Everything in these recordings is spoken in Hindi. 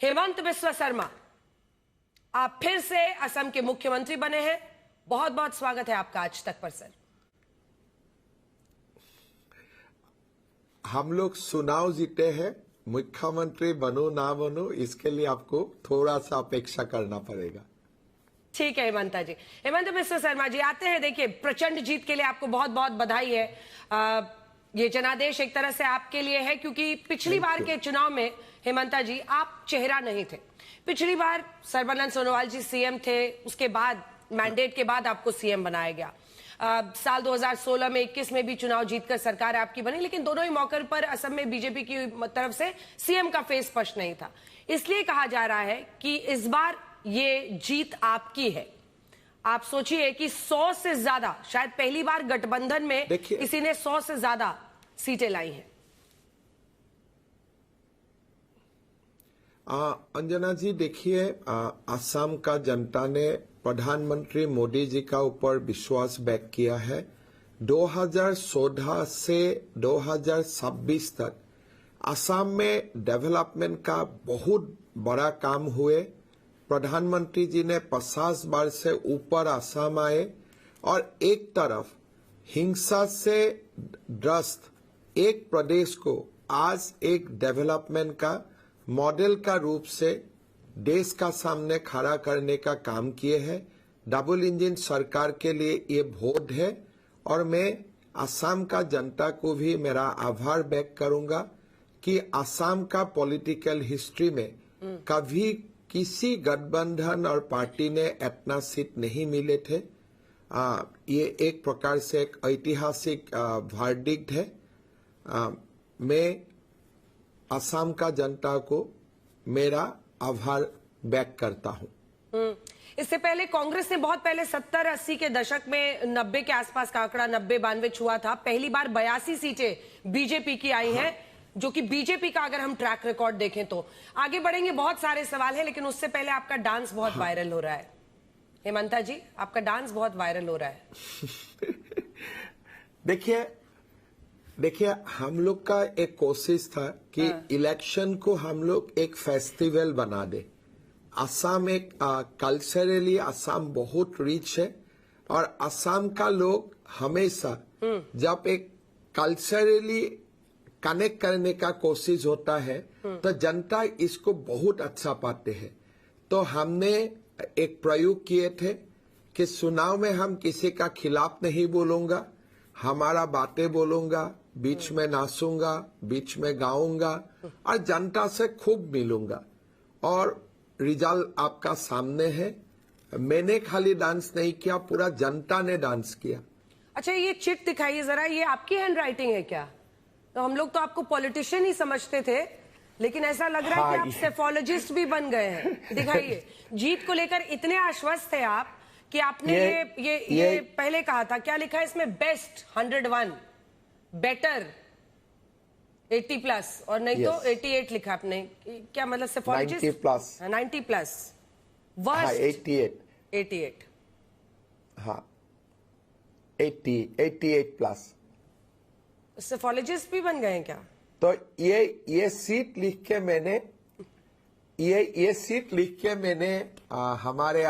हेमंत बिस्वा शर्मा, आप फिर से असम के मुख्यमंत्री बने हैं। बहुत बहुत स्वागत है आपका आज तक पर सर। हम लोग चुनाव जीते हैं, मुख्यमंत्री बनो ना बनो इसके लिए आपको थोड़ा सा अपेक्षा करना पड़ेगा। ठीक है हेमंता जी। हेमंत बिस्वा शर्मा जी आते हैं। देखिए, प्रचंड जीत के लिए आपको बहुत बहुत बधाई है। ये जनादेश एक तरह से आपके लिए है क्योंकि पिछली बार के चुनाव में हेमंता जी आप चेहरा नहीं थे। पिछली बार सर्बानंद सोनोवाल जी सीएम थे, उसके बाद मैंडेट के बाद आपको सीएम बनाया गया। साल 2016 में 21 में भी चुनाव जीतकर सरकार आपकी बनी, लेकिन दोनों ही मौके पर असम में बीजेपी की तरफ से सीएम का फेस स्पष्ट नहीं था। इसलिए कहा जा रहा है कि इस बार ये जीत आपकी है। आप सोचिए कि 100 से ज्यादा, शायद पहली बार गठबंधन में किसी ने 100 से ज्यादा सीटें लाई हैं। अंजना जी देखिए, असम का जनता ने प्रधानमंत्री मोदी जी का ऊपर विश्वास व्यक्त किया है। 2014 से 2026 तक असम में डेवलपमेंट का बहुत बड़ा काम हुए। प्रधानमंत्री जी ने 50 बार से ऊपर असम आए और एक तरफ हिंसा से ग्रस्त एक प्रदेश को आज एक डेवलपमेंट का मॉडल का रूप से देश का सामने खड़ा करने का काम किए हैं। डबल इंजन सरकार के लिए ये वोट है और मैं असम का जनता को भी मेरा आभार व्यक्त करूंगा कि असम का पॉलिटिकल हिस्ट्री में कभी किसी गठबंधन और पार्टी ने इतना सीट नहीं मिले थे। ये एक प्रकार से एक ऐतिहासिक वर्डिक्ट है। मैं असम का जनता को मेरा आभार व्यक्त करता हूं। इससे पहले कांग्रेस ने बहुत पहले 70-80 के दशक में 90 के आसपास का आंकड़ा 90-92 छुआ था। पहली बार 82 सीटें बीजेपी की आई हैं, जो कि बीजेपी का अगर हम ट्रैक रिकॉर्ड देखें तो। आगे बढ़ेंगे, बहुत सारे सवाल हैं, लेकिन उससे पहले आपका डांस बहुत वायरल हो रहा है हेमंता जी। आपका डांस बहुत वायरल हो रहा है। देखिए हम लोग का एक कोशिश था कि इलेक्शन को हम लोग एक फेस्टिवल बना दे। असम एक कल्चरली असम बहुत रिच है और असम का लोग हमेशा जब एक कल्चरली कनेक्ट करने का कोशिश होता है तो जनता इसको बहुत अच्छा पाते हैं। तो हमने एक प्रयोग किए थे कि चुनाव में हम किसी का खिलाफ नहीं बोलूंगा, हमारा बातें बोलूंगा, बीच में नाचूंगा, बीच में गाऊंगा और जनता से खूब मिलूंगा। और रिजल्ट आपका सामने है। मैंने खाली डांस नहीं किया, पूरा जनता ने डांस किया। अच्छा, ये चिट दिखाइए जरा, ये आपकी हैंड राइटिंग है क्या? तो हम लोग तो आपको पॉलिटिशियन ही समझते थे, लेकिन ऐसा लग रहा है कि आप सेफोलॉजिस्ट भी बन गए हैं। दिखाइए। जीत को लेकर इतने आश्वस्त थे आप कि आपने ये पहले कहा था। क्या लिखा है इसमें? बेस्ट 101, बेटर 80+, और नहीं तो 88 लिखा आपने। क्या मतलब सेफोलॉजिस्ट? 90+, वर्स्ट 88। हाँ 88+। सेफोलॉजिस्ट भी बन गए हैं क्या? तो ये सीट लिख के मैंने ये सीट लिख के मैंने हमारे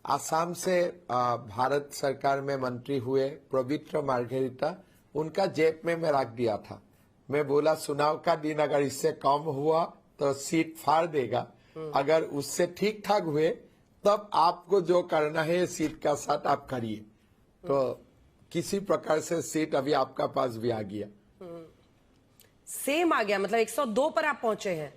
असम से भारत सरकार में मंत्री हुए पवित्र मार्गेरिटा, उनका जेब में मैं रख दिया था। मैं बोला चुनाव का दिन अगर इससे कम हुआ तो सीट फाड़ देगा, अगर उससे ठीक ठाक हुए तब आपको जो करना है सीट का साथ आप करिए। तो किसी प्रकार से सीट अभी आपका पास भी आ गया। सेम आ गया, मतलब 102 पर आप पहुंचे हैं।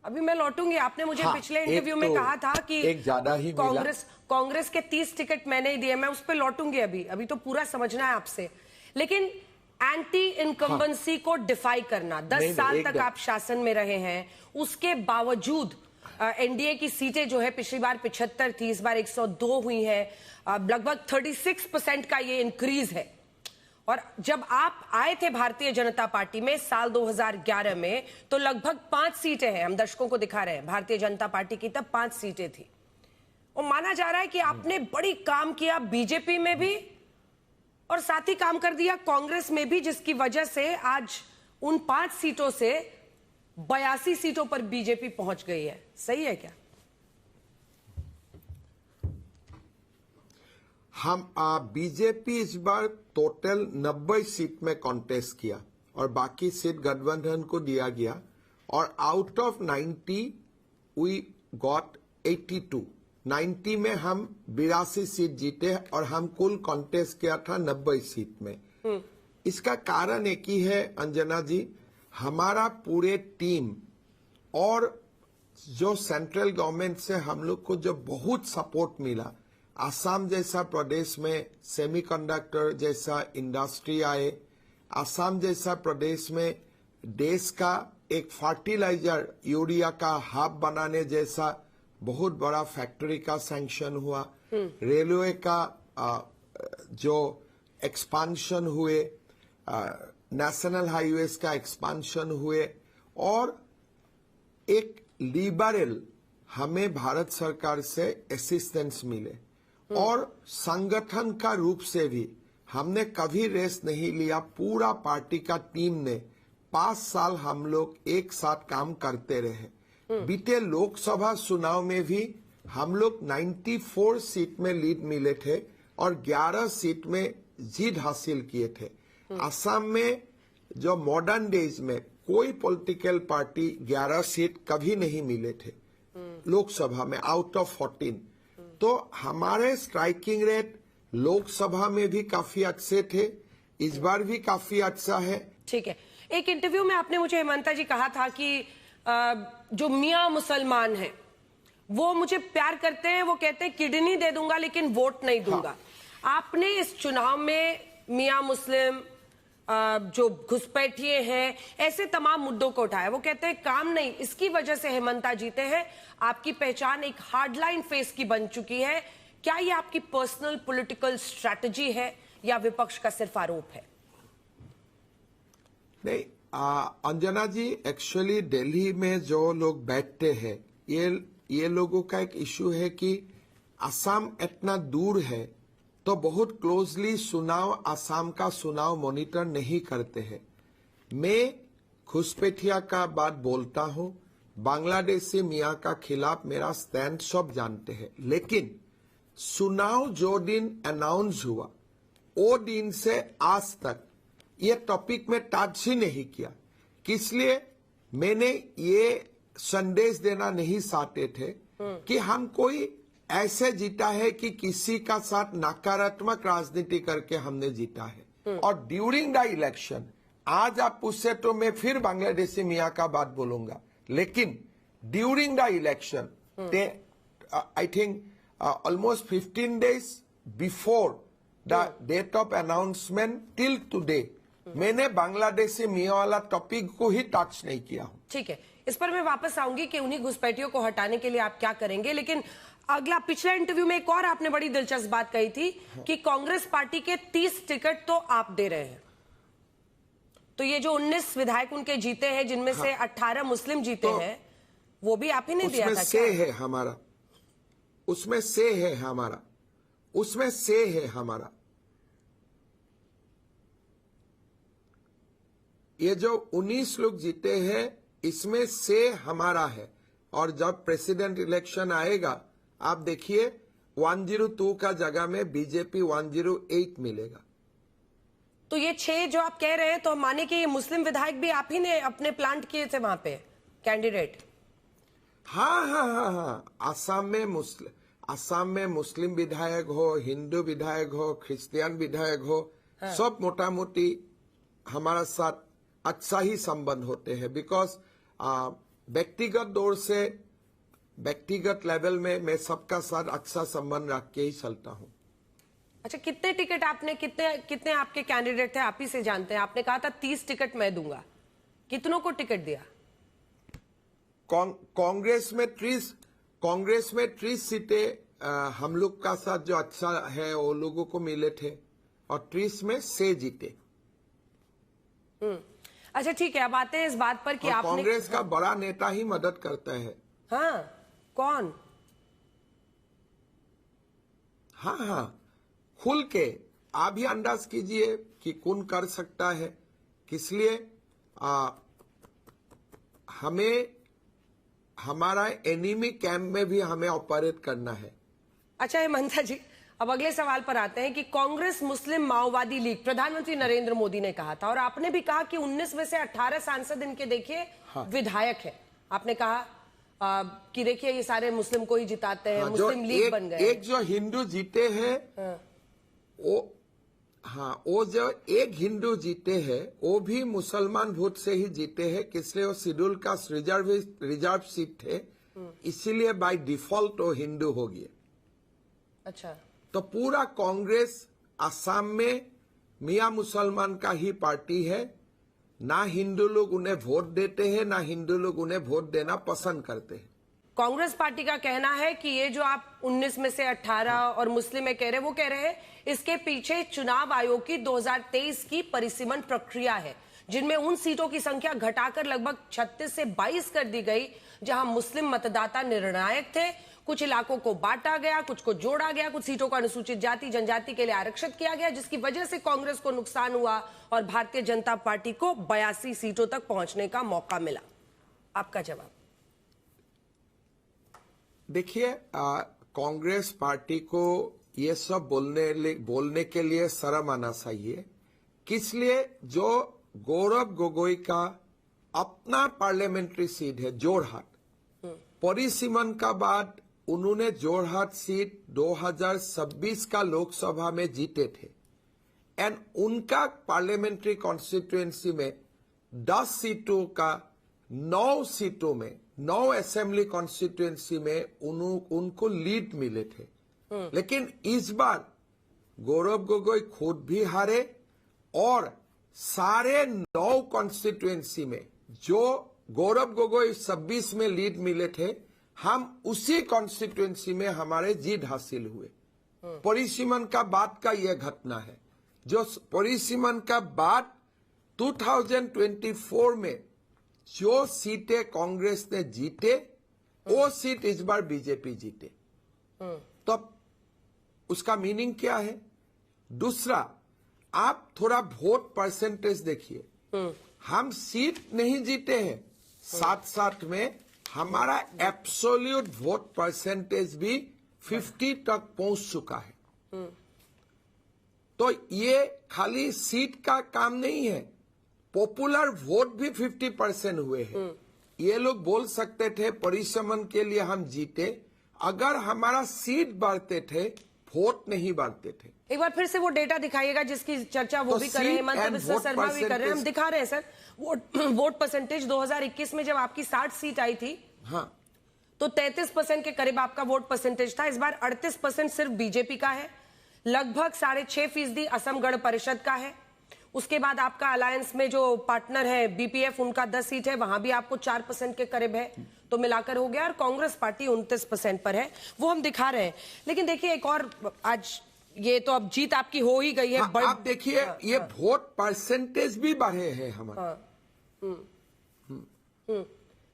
अभी मैं लौटूंगी। आपने मुझे पिछले इंटरव्यू में कहा था कि एक ज्यादा ही कांग्रेस के 30 टिकट मैंने ही दिए। मैं उस पर लौटूंगी। अभी तो पूरा समझना है आपसे। लेकिन एंटी इनकम्बेंसी को डिफाई करना, 10 साल तक आप शासन में रहे हैं, उसके बावजूद एनडीए की सीटें जो है पिछली बार 75 थी, इस बार 102 हुई है। लगभग 36% का ये इंक्रीज है। और जब आप आए थे भारतीय जनता पार्टी में साल 2011 में, तो लगभग 5 सीटें हैं। हम दर्शकों को दिखा रहे हैं, भारतीय जनता पार्टी की तब 5 सीटें थी। और माना जा रहा है कि आपने बड़ी काम किया बीजेपी में भी और साथ ही काम कर दिया कांग्रेस में भी, जिसकी वजह से आज उन 5 सीटों से 82 सीटों पर बीजेपी पहुंच गई है, सही है क्या? हम बीजेपी इस बार टोटल 90 सीट में कॉन्टेस्ट किया और बाकी सीट गठबंधन को दिया गया और आउट ऑफ 90 वी गॉट 82। 90 में हम 82 सीट जीते और हम कुल कॉन्टेस्ट किया था 90 सीट में। इसका कारण एक ही है अंजना जी, हमारा पूरे टीम और जो सेंट्रल गवर्नमेंट से हम लोग को जो बहुत सपोर्ट मिला, असम जैसा प्रदेश में सेमीकंडक्टर जैसा इंडस्ट्री आए, असम जैसा प्रदेश में देश का एक फर्टिलाइजर यूरिया का हब बनाने जैसा बहुत बड़ा फैक्ट्री का सैंक्शन हुआ, रेलवे का जो एक्सपांशन हुए, नेशनल हाईवेज का एक्सपांशन हुए और एक लिबरल हमें भारत सरकार से असिस्टेंस मिले और संगठन का रूप से भी हमने कभी रेस्ट नहीं लिया। पूरा पार्टी का टीम ने 5 साल हम लोग एक साथ काम करते रहे। बीते लोकसभा चुनाव में भी हम लोग 94 सीट में लीड मिले थे और 11 सीट में जीत हासिल किए थे। असम में जो मॉडर्न डेज में कोई पॉलिटिकल पार्टी 11 सीट कभी नहीं मिले थे लोकसभा में आउट ऑफ 14। तो हमारे स्ट्राइकिंग रेट लोकसभा में भी काफी अच्छे थे, इस बार भी काफी अच्छा है। ठीक है, एक इंटरव्यू में आपने मुझे हेमंता जी कहा था कि जो मियां मुसलमान हैं वो मुझे प्यार करते हैं, वो कहते हैं किडनी दे दूंगा लेकिन वोट नहीं दूंगा। आपने इस चुनाव में मियां मुस्लिम, जो घुसपैठिए हैं, ऐसे तमाम मुद्दों को उठाया। वो कहते हैं काम नहीं, इसकी वजह से हेमंता जीते हैं। आपकी पहचान एक हार्डलाइन फेस की बन चुकी है। क्या ये आपकी पर्सनल पॉलिटिकल स्ट्रैटेजी है या विपक्ष का सिर्फ आरोप है? नहीं अंजना जी, एक्चुअली दिल्ली में जो लोग बैठते हैं ये लोगों का एक इश्यू है कि असम इतना दूर है तो बहुत क्लोजली चुनाव, असम का चुनाव मॉनिटर नहीं करते हैं। मैं घुसपैठिया का बात बोलता हूं, बांग्लादेशी मियां का खिलाफ मेरा स्टैंड सब जानते हैं, लेकिन चुनाव जो दिन अनाउंस हुआ वो दिन से आज तक ये टॉपिक में टच ही नहीं किया। इसलिए मैंने ये संदेश देना नहीं चाहते थे कि हम कोई ऐसे जीता है कि किसी का साथ नकारात्मक राजनीति करके हमने जीता है। और ड्यूरिंग द इलेक्शन आज आप पूछे तो मैं फिर बांग्लादेशी मियां का बात बोलूंगा, लेकिन during the election I think almost 15 days before the date of announcement till today, मैंने बांग्लादेशी मियां वाला टॉपिक को ही टच नहीं किया हूं। ठीक है, इस पर मैं वापस आऊंगी कि उन्हीं घुसपैठियों को हटाने के लिए आप क्या करेंगे, लेकिन अगला पिछला इंटरव्यू में एक और आपने बड़ी दिलचस्प बात कही थी कि कांग्रेस पार्टी के 30 टिकट तो आप दे रहे हैं। तो ये जो 19 विधायक उनके जीते हैं, जिनमें से 18 मुस्लिम जीते हैं, वो भी आप ही ने दिया था क्या? से है हमारा, उसमें से है हमारा, उसमें से है हमारा। ये जो 19 लोग जीते हैं इसमें से हमारा है। और जब प्रेसिडेंट इलेक्शन आएगा आप देखिए 102 का जगह में बीजेपी 108 मिलेगा। तो ये 6 जो आप कह रहे हैं, तो हम माने कि ये मुस्लिम विधायक भी आप ही ने अपने प्लांट किए थे वहां पे कैंडिडेट? हाँ। असम में मुस्लिम विधायक हो, हिंदू विधायक हो, क्रिश्चियन विधायक हो, सब मोटा मोटी हमारा साथ अच्छा ही संबंध होते हैं। बिकॉज व्यक्तिगत दौर से व्यक्तिगत लेवल में मैं सबका साथ अच्छा संबंध रख के ही चलता हूं। अच्छा, कितने टिकट आपने, कितने आपके कैंडिडेट थे, आप ही से जानते हैं। आपने कहा था 30 टिकट मैं दूंगा, कितनों को टिकट दिया? कांग्रेस में 30 सीटें हम लोग का साथ जो अच्छा है वो लोगों को मिले थे और 30 में से जीते। अच्छा ठीक है, अब आते हैं इस बात पर कि आपने, कांग्रेस का बड़ा नेता ही मदद करता है। हाँ, कौन? हाँ, खुल के आप भी अंदाज कीजिए कि कौन कर सकता है। इसलिए हमें हमारा एनिमी कैंप में भी हमें ऑपरेट करना है। अच्छा हेमंता जी, अब अगले सवाल पर आते हैं कि कांग्रेस मुस्लिम माओवादी लीग प्रधानमंत्री नरेंद्र मोदी ने कहा था, और आपने भी कहा कि 19 में से 18 सांसद इनके देखिए विधायक है। आपने कहा कि देखिए ये सारे मुस्लिम को ही जिताते हैं, मुस्लिम लीग बन गए। एक जो हिंदू जीते हैं वो जो एक हिंदू जीते हैं वो भी मुसलमान वोट से ही जीते हैं, इसलिए वो शेड्यूल कास्ट रिजर्व सीट थे, इसीलिए बाय डिफॉल्ट वो हिंदू हो गए। अच्छा, तो पूरा कांग्रेस असम में मियां मुसलमान का ही पार्टी है, ना हिंदू लोग उन्हें वोट देते हैं, ना हिंदू लोग उन्हें वोट देना पसंद करते हैं। कांग्रेस पार्टी का कहना है कि ये जो आप 19 में से 18 और मुस्लिम में कह रहे हैं, वो कह रहे हैं इसके पीछे चुनाव आयोग की 2023 की परिसीमन प्रक्रिया है, जिनमें उन सीटों की संख्या घटाकर लगभग 36 से 22 कर दी गई, जहां मुस्लिम मतदाता निर्णायक थे। कुछ इलाकों को बांटा गया, कुछ को जोड़ा गया, कुछ सीटों को अनुसूचित जाति जनजाति के लिए आरक्षित किया गया, जिसकी वजह से कांग्रेस को नुकसान हुआ और भारतीय जनता पार्टी को 82 सीटों तक पहुंचने का मौका मिला। आपका जवाब? देखिए, कांग्रेस पार्टी को ये सब बोलने के लिए शर्म आना चाहिए। किस लिए? जो गौरव गोगोई का अपना पार्लियामेंट्री सीट है जोरहाट, परिसीमन का बाद उन्होंने जोरहाट सीट 2026 का लोकसभा में जीते थे, एंड उनका पार्लियामेंट्री कॉन्स्टिट्यूएंसी में 10 सीटों का 9 सीटों में 9 असेंबली कॉन्स्टिट्यूएंसी में उनको लीड मिले थे। लेकिन इस बार गौरव गोगोई खुद भी हारे, और सारे 9 कॉन्स्टिट्यूएंसी में जो गौरव गोगोई 26 में लीड मिले थे, हम उसी कॉन्स्टिट्यूएंसी में हमारे जीत हासिल हुए। परिसीमन का बाद का यह घटना है। जो परिसीमन का बाद 2024 में जो सीटें कांग्रेस ने जीते, वो सीट इस बार बीजेपी जीते। तो उसका मीनिंग क्या है? दूसरा, आप थोड़ा वोट परसेंटेज देखिए। हम सीट नहीं जीते हैं, साथ साथ में हमारा एब्सोल्यूट वोट परसेंटेज भी 50 तक पहुंच चुका है। तो ये खाली सीट का काम नहीं है, पॉपुलर वोट भी 50% हुए हैं। ये लोग बोल सकते थे परिसीमन के लिए हम जीते, अगर हमारा सीट बढ़ते थे, वोट नहीं बढ़ते थे। एक बार फिर से वो डेटा दिखाइएगा जिसकी चर्चा वो भी कर रहे हैं, हेमंत बिस्वा शर्मा भी कर रहे हैं, हम दिखा रहे हैं सर। वोट परसेंटेज 2021 में जब आपकी 60 सीट आई थी, हाँ, तो 33% के करीब आपका वोट परसेंटेज था। इस बार 38% सिर्फ बीजेपी का है, लगभग 6.5% असम गण परिषद का है। उसके बाद आपका अलायंस में जो पार्टनर है बीपीएफ, उनका 10 सीट है, वहां भी आपको 4% के करीब है, तो मिलाकर हो गया। और कांग्रेस पार्टी 29% पर है, वो हम दिखा रहे हैं। लेकिन देखिए एक और, आज ये तो अब जीत आपकी हो ही गई है। हाँ, आप देखिए ये वोट परसेंटेज भी बढ़े हैं हमारे।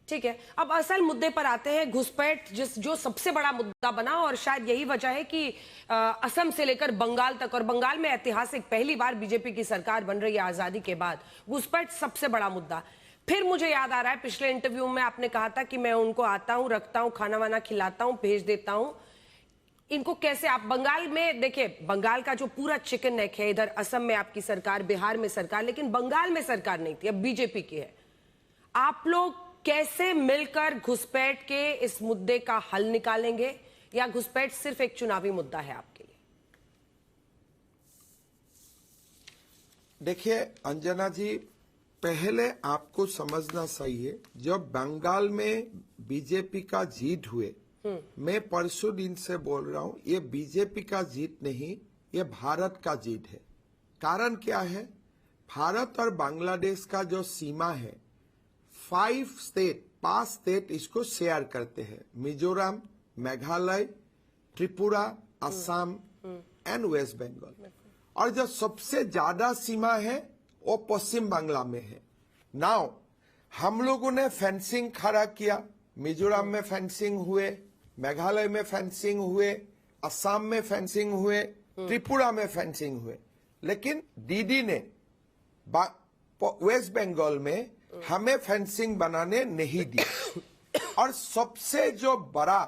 ठीक है, अब असल मुद्दे पर आते हैं। घुसपैठ जो सबसे बड़ा मुद्दा बना, और शायद यही वजह है कि असम से लेकर बंगाल तक, और बंगाल में ऐतिहासिक पहली बार बीजेपी की सरकार बन रही है आजादी के बाद, घुसपैठ सबसे बड़ा मुद्दा। फिर मुझे याद आ रहा है पिछले इंटरव्यू में आपने कहा था कि मैं उनको आता हूं, रखता हूं, खाना वाना खिलाता हूं, भेज देता हूं। इनको कैसे आप बंगाल में देखिए, बंगाल का जो पूरा चिकन नेक है, इधर असम में आपकी सरकार, बिहार में सरकार, लेकिन बंगाल में सरकार नहीं थी, अब बीजेपी की है। आप लोग कैसे मिलकर घुसपैठ के इस मुद्दे का हल निकालेंगे, या घुसपैठ सिर्फ एक चुनावी मुद्दा है आपके लिए? देखिए अंजना जी, पहले आपको समझना चाहिए, जब बंगाल में बीजेपी का जीत हुए, मैं परसों दिन से बोल रहा हूं, ये बीजेपी का जीत नहीं, ये भारत का जीत है। कारण क्या है? भारत और बांग्लादेश का जो सीमा है, 5 स्टेट इसको शेयर करते हैं, मिजोरम, मेघालय, त्रिपुरा, असम एंड वेस्ट बंगाल। और जो सबसे ज्यादा सीमा है वो पश्चिम बांग्ला में है। नाउ हम लोगों ने फेंसिंग खड़ा किया, मिजोरम में फेंसिंग हुए, मेघालय में फेंसिंग हुए, असम में फेंसिंग हुए, त्रिपुरा में फेंसिंग हुए, लेकिन दीदी ने वेस्ट बंगाल में हमें फेंसिंग बनाने नहीं दी। और सबसे जो बड़ा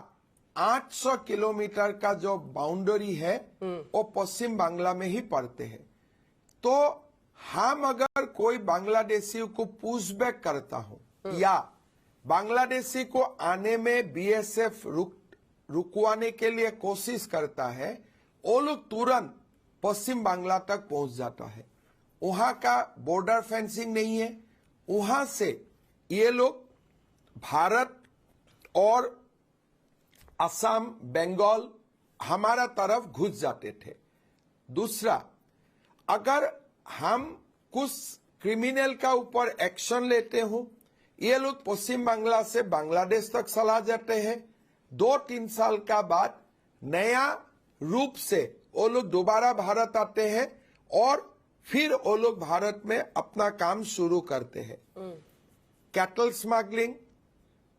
800 किलोमीटर का जो बाउंड्री है वो पश्चिम बांग्ला में ही पड़ते हैं। तो हम अगर कोई बांग्लादेशी को पुशबैक करता हूं या बांग्लादेशी को आने में बीएसएफ रुकवाने के लिए कोशिश करता है, वो लोग तुरंत पश्चिम बांग्ला तक पहुंच जाता है। वहां का बॉर्डर फेंसिंग नहीं है। वहां से ये लोग भारत और असम, बंगाल हमारा तरफ घुस जाते थे। दूसरा, अगर हम कुछ क्रिमिनल का ऊपर एक्शन लेते हो, ये लोग पश्चिम बांग्ला से बांग्लादेश तक चला जाते हैं। 2-3 साल का बाद नया रूप से वो लोग दोबारा भारत आते हैं और फिर वो लोग भारत में अपना काम शुरू करते हैं। कैटल स्मगलिंग,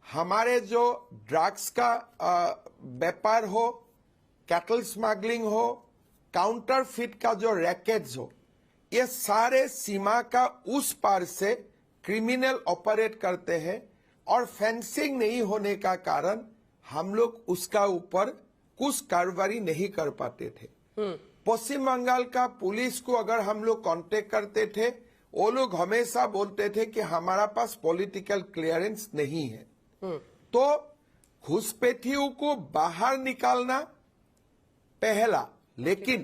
हमारे जो ड्रग्स का व्यापार हो, कैटल स्मगलिंग हो, काउंटरफिट का जो रैकेट्स हो, ये सारे सीमा का उस पार से क्रिमिनल ऑपरेट करते हैं और फेंसिंग नहीं होने का कारण हम लोग उसका ऊपर कुछ कार्रवाई नहीं कर पाते थे। पश्चिम बंगाल का पुलिस को अगर हम लोग कांटेक्ट करते थे, वो लोग हमेशा बोलते थे कि हमारा पास पॉलिटिकल क्लियरेंस नहीं है। तो घुसपैठियों को बाहर निकालना पहला, लेकिन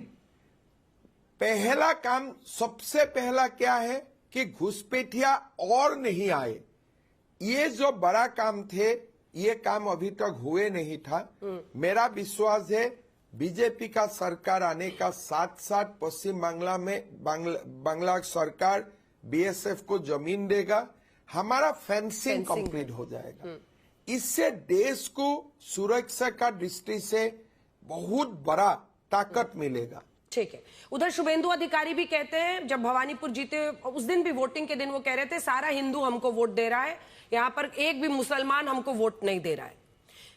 पहला काम सबसे पहला क्या है कि घुसपैठिया और नहीं आए। ये जो बड़ा काम थे, ये काम अभी तक हुए नहीं था। मेरा विश्वास है बीजेपी का सरकार आने का साथ साथ पश्चिम बांग्ला में बांग्ला सरकार बीएसएफ को जमीन देगा, हमारा फेंसिंग कंप्लीट हो जाएगा। इससे देश को सुरक्षा का दृष्टि से बहुत बड़ा ताकत मिलेगा। ठीक है। उधर शुभेंदु अधिकारी भी कहते हैं, जब भवानीपुर जीते उस दिन भी वोटिंग के दिन वो कह रहे थे सारा हिंदू हमको वोट दे रहा है, यहाँ पर एक भी मुसलमान हमको वोट नहीं दे रहा है।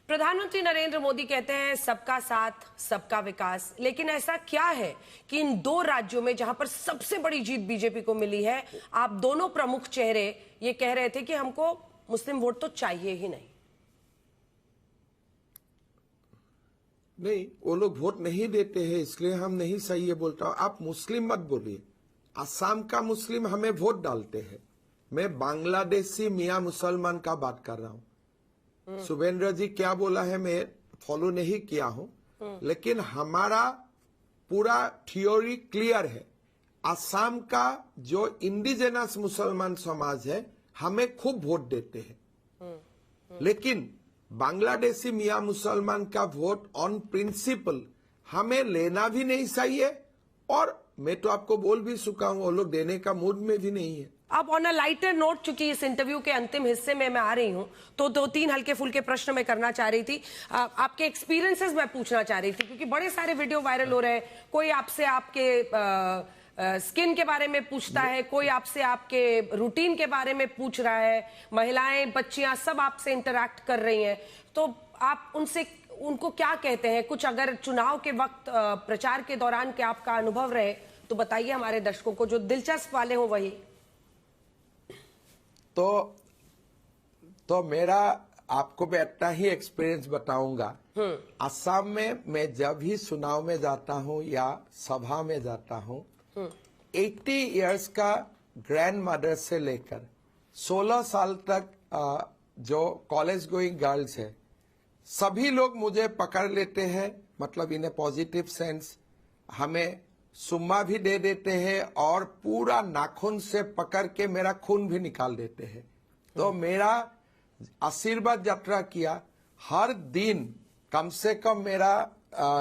प्रधानमंत्री नरेंद्र मोदी कहते हैं सबका साथ सबका विकास, लेकिन ऐसा क्या है कि इन 2 राज्यों में जहां पर सबसे बड़ी जीत बीजेपी को मिली है, आप दोनों प्रमुख चेहरे ये कह रहे थे कि हमको मुस्लिम वोट तो चाहिए ही नहीं। नहीं, वो लोग वोट नहीं देते हैं, इसलिए हम नहीं सही है बोलता हूं। आप मुस्लिम मत बोलिए, असम का मुस्लिम हमें वोट डालते हैं। मैं बांग्लादेशी मियां मुसलमान का बात कर रहा हूं। शुभेंद्र जी क्या बोला है मैं फॉलो नहीं किया हूं, लेकिन हमारा पूरा थियोरी क्लियर है। असम का जो इंडिजिनस मुसलमान समाज है हमें खूब वोट देते हैं, लेकिन बांग्लादेशी मियां मुसलमान का वोट ऑन प्रिंसिपल हमें लेना भी नहीं चाहिए, और मैं तो आपको बोल भी चुका हूं वो लोग देने का मूड में भी नहीं है। अब ऑन अ लाइटर नोट, चूंकि इस इंटरव्यू के अंतिम हिस्से में मैं आ रही हूं, तो 2-3 हल्के फुल्के प्रश्न मैं करना चाह रही थी। आपके एक्सपीरियंसेस मैं पूछना चाह रही थी, क्योंकि बड़े सारे वीडियो वायरल हो रहे हैं। कोई आपसे आपके स्किन के बारे में पूछता है, कोई आपसे आपके रूटीन के बारे में पूछ रहा है, महिलाएं, बच्चियां सब आपसे इंटरैक्ट कर रही हैं। तो आप उनको क्या कहते हैं? कुछ अगर चुनाव के वक्त प्रचार के दौरान के आपका अनुभव रहे तो बताइए हमारे दर्शकों को, जो दिलचस्प वाले हो वही। तो मेरा आपको मैं इतना ही एक्सपीरियंस बताऊंगा। असम में मैं जब भी चुनाव में जाता हूं या सभा में जाता हूं, 80 इयर्स का ग्रैंड मदर से लेकर 16 साल तक जो कॉलेज गोइंग गर्ल्स है, सभी लोग मुझे पकड़ लेते हैं, मतलब इन ए पॉजिटिव सेंस। हमें सुम्मा भी दे देते हैं और पूरा नाखून से पकड़ के मेरा खून भी निकाल देते हैं। तो मेरा आशीर्वाद यात्रा किया, हर दिन कम से कम मेरा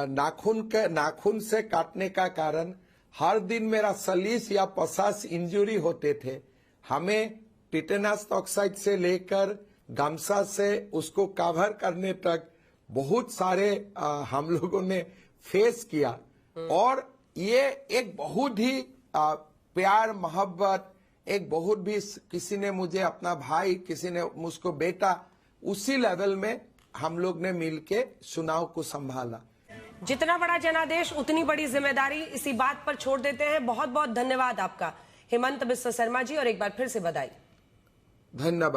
नाखून से काटने का कारण हर दिन मेरा 40 या 50 इंजुरी होते थे। हमें टिटेनस टॉक्साइड से लेकर गमछा से उसको कवर करने तक बहुत सारे हम लोगों ने फेस किया, और ये एक बहुत ही प्यार मोहब्बत, एक बहुत भी किसी ने मुझे अपना भाई, किसी ने मुझको बेटा, उसी लेवल में हम लोग ने मिलके चुनाव को संभाला। जितना बड़ा जनादेश उतनी बड़ी जिम्मेदारी, इसी बात पर छोड़ देते हैं। बहुत बहुत धन्यवाद आपका हेमंत बिस्वा शर्मा जी, और एक बार फिर से बधाई। धन्यवाद।